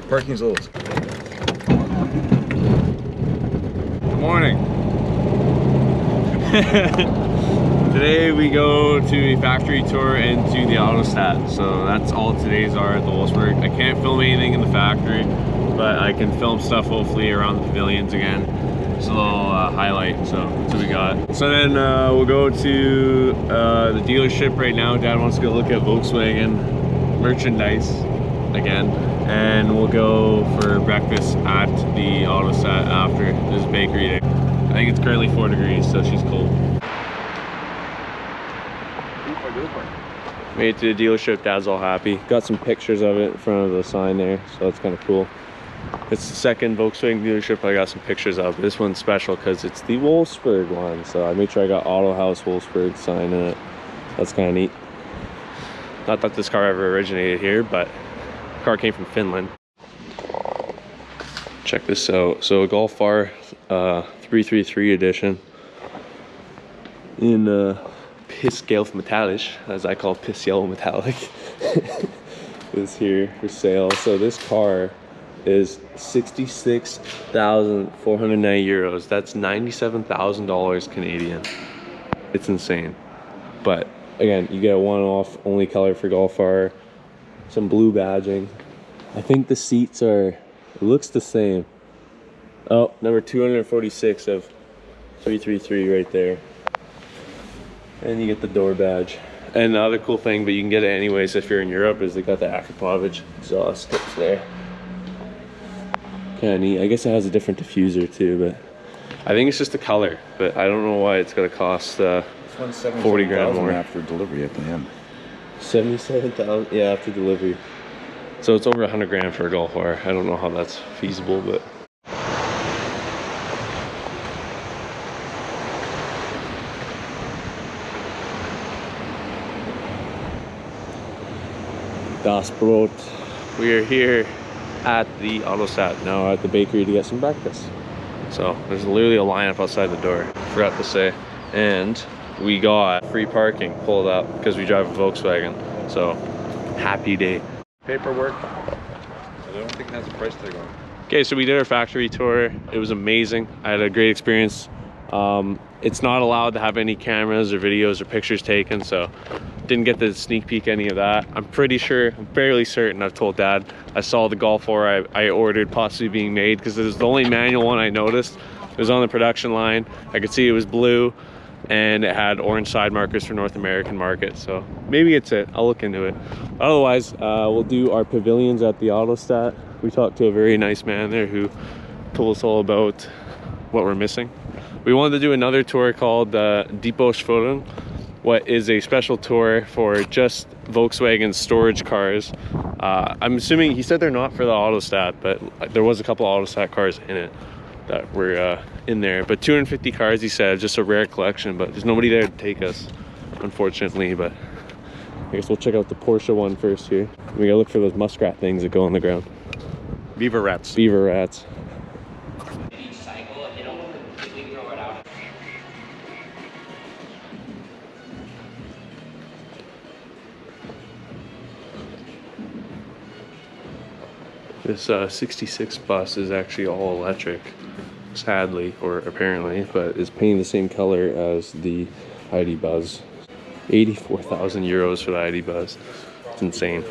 Parking's a little. Good morning. Today we go to a factory tour into the Autostadt. So that's all today's are at the Wolfsburg. I can't film anything in the factory, but I can film stuff hopefully around the pavilions again. Just a little highlight, so that's what we got. So then we'll go to the dealership right now. Dad wants to go look at Volkswagen merchandise again. And we'll go for breakfast at the Autostadt after this bakery day. I think it's currently 4 degrees, so she's cold. Made it to the dealership, Dad's all happy. Got some pictures of it in front of the sign there, so that's kind of cool. It's the second Volkswagen dealership I got some pictures of. This one's special because it's the Wolfsburg one, so I made sure I got Auto House Wolfsburg sign in it. That's kind of neat. Not that this car ever originated here, but the car came from Finland. Check this out. So a Golf R 333 edition in piss gelb metallic, as I call piss yellow metallic, is here for sale. So this car is 66,490 euros. That's $97,000 Canadian. It's insane. But again, you get a one-off only color for Golf R, some blue badging. I think the seats are, it looks the same. Oh, number 246 of 333 right there. And you get the door badge. And the other cool thing, but you can get it anyways if you're in Europe, is they got the Akrapovic exhaust tips there. Kind of neat. I guess it has a different diffuser too, but I think it's just the color. But I don't know why it's gonna cost 40 grand more after delivery at the end. 77,000, yeah, after delivery. So it's over 100 grand for a Golf R. I don't know how that's feasible, but. Das Brot. We are here at the Autostadt now at the bakery to get some breakfast. So there's literally a lineup outside the door, forgot to say. And we got free parking pulled up because we drive a Volkswagen. So happy day. Paperwork. I don't think that's a price tag on. Okay, so we did our factory tour. It was amazing. I had a great experience. It's not allowed to have any cameras or videos or pictures taken, so didn't get to sneak peek any of that. I'm pretty sure, I'm fairly certain, I've told Dad, I saw the Golf R I ordered possibly being made, because it was the only manual one I noticed. It was on the production line. I could see it was blue and it had orange side markers for North American market, so maybe it's it. I'll look into it. Otherwise, we'll do our pavilions at the Autostadt. We talked to a very nice man there who told us all about what we're missing. We wanted to do another tour called Depotführung, what is a special tour for just Volkswagen storage cars. I'm assuming, he said they're not for the Autostadt, but there was a couple Autostadt cars in it that were in there. But 250 cars, he said, just a rare collection, but there's nobody there to take us, unfortunately. But I guess we'll check out the Porsche one first here. We gotta look for those muskrat things that go on the ground. Beaver rats. Beaver rats. This 66 bus is actually all electric, sadly, or apparently, but is painted the same color as the ID Buzz. 84,000 euros for the ID Buzz. It's insane.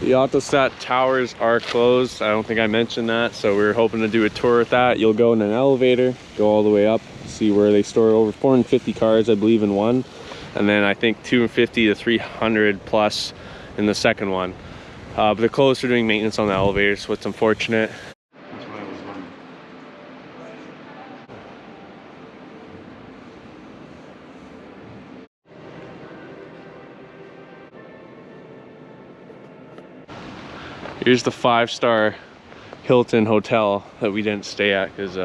The Autostadt towers are closed. I don't think I mentioned that, so we're hoping to do a tour with that. You'll go in an elevator, go all the way up, see where they store over 450 cars, I believe, in one, and then I think 250 to 300 plus in the second one. But they're closed for doing maintenance on the elevator, so it's unfortunate. That's what I was wondering. Here's the 5-star Hilton hotel that we didn't stay at because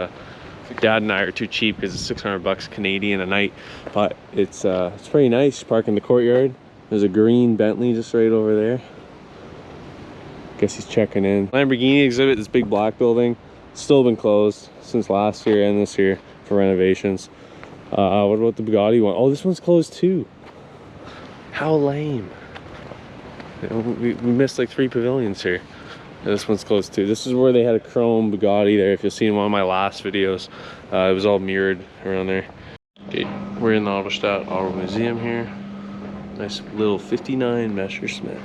Dad and I are too cheap, because it's 600 bucks Canadian a night. But it's pretty nice. Park in the courtyard. There's a green Bentley just right over there. Guess he's checking in. Lamborghini exhibit, this big black building, still been closed since last year and this year for renovations. What about the Bugatti one? Oh, this one's closed too. How lame. You know, we missed like 3 pavilions here. And this one's close too. This is where they had a chrome Bugatti there. If you'll see in one of my last videos, it was all mirrored around there. Okay, we're in the Autostadt Auto Museum here. Nice little 59 Messerschmitt.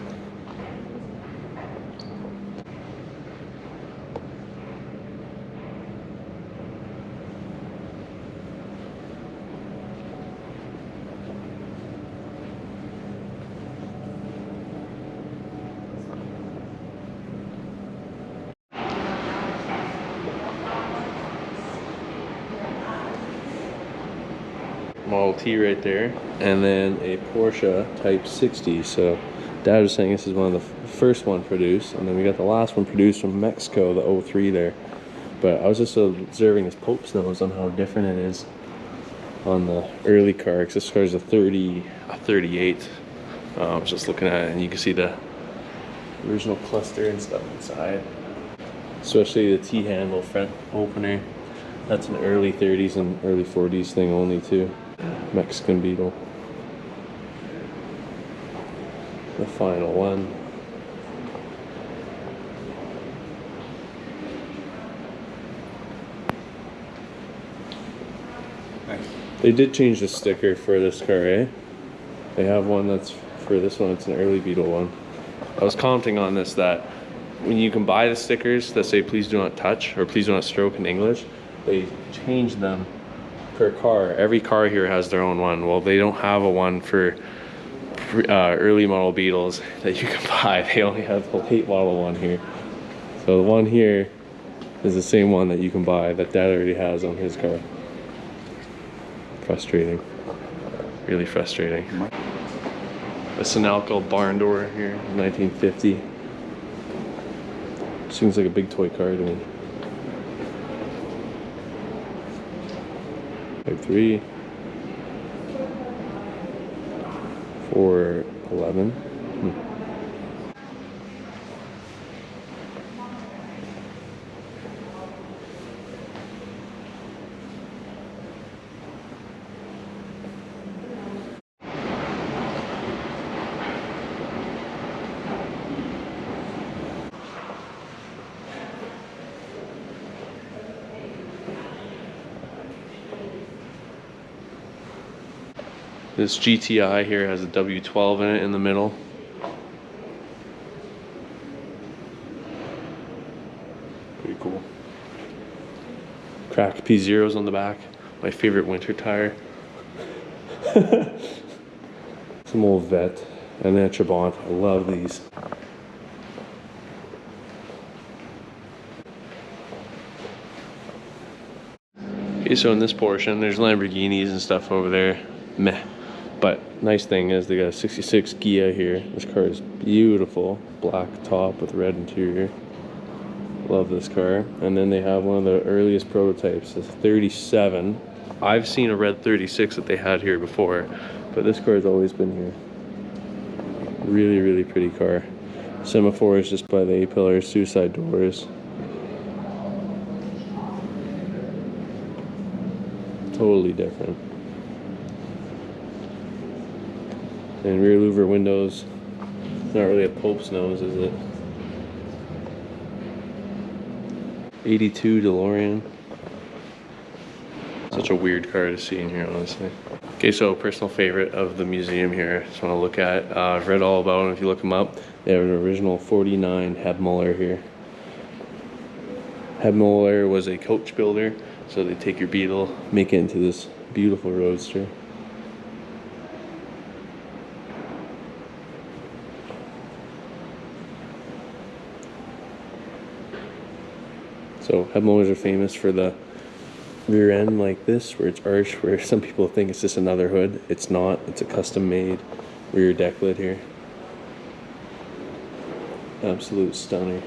Model T right there, and then a Porsche Type 60. So Dad was saying this is one of the first one produced, and then we got the last one produced from Mexico, the 03 there. But I was just observing this Pope's nose on how different it is on the early car, because this car is a 38. I was just looking at it, and you can see the original cluster and stuff inside, especially the T-handle front opener. That's an early 30s and early 40s thing only too. Mexican Beetle. The final one. Nice. They did change the sticker for this car, eh? They have one that's for this one, it's an early Beetle one. I was commenting on this, that when you can buy the stickers that say please do not touch or please do not stroke in English, they change them per car. Every car here has their own one. Well, they don't have a one for early model Beetles that you can buy. They only have the late model one here. So the one here is the same one that you can buy that Dad already has on his car. Frustrating. Really frustrating. A Sinalco barn door here, 1950. Seems like a big toy car to me. Type 3. 411. This GTI here has a W12 in it in the middle. Pretty cool. Cracked P0s on the back. My favorite winter tire. Some old Vet. And then Trabant. I love these. Okay, so in this portion, there's Lamborghinis and stuff over there. Meh. But nice thing is they got a 66 Ghia here. This car is beautiful. Black top with red interior. Love this car. And then they have one of the earliest prototypes. It's 37. I've seen a red 36 that they had here before, but this car has always been here. Really, really pretty car. Semaphores just by the A-pillars, suicide doors. Totally different. And rear louver windows. Not really a Pope's nose, is it? 82 DeLorean. Such a weird car to see in here, honestly. Okay, so personal favorite of the museum here. Just want to look at. I've read all about them. If you look them up, they have an original 49 Hebmuller here. Hebmuller was a coach builder, so they take your Beetle, make it into this beautiful roadster. So Hebmullers are famous for the rear end like this, where it's arched, where some people think it's just another hood. It's not. It's a custom made rear deck lid here. Absolute stunner.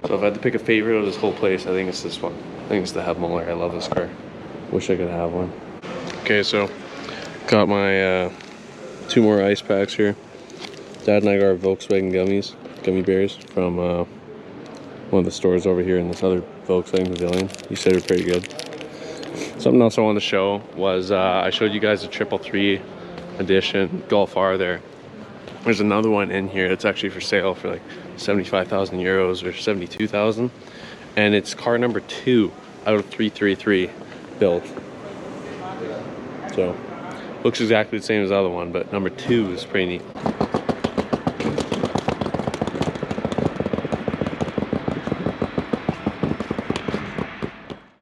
So if I had to pick a favorite of this whole place, I think it's this one. I think it's the Hebmuller. I love this car. Wish I could have one. Okay, so got my 2 more ice packs here. Dad and I got our Volkswagen gummy bears from one of the stores over here in this other Volkswagen pavilion. He said they're pretty good. Something else I wanted to show was I showed you guys a 333 edition Golf R there. There's another one in here. It's actually for sale for like 75,000 euros or 72,000, and it's car number 2 out of 333 built. So looks exactly the same as the other one, but number 2 is pretty neat.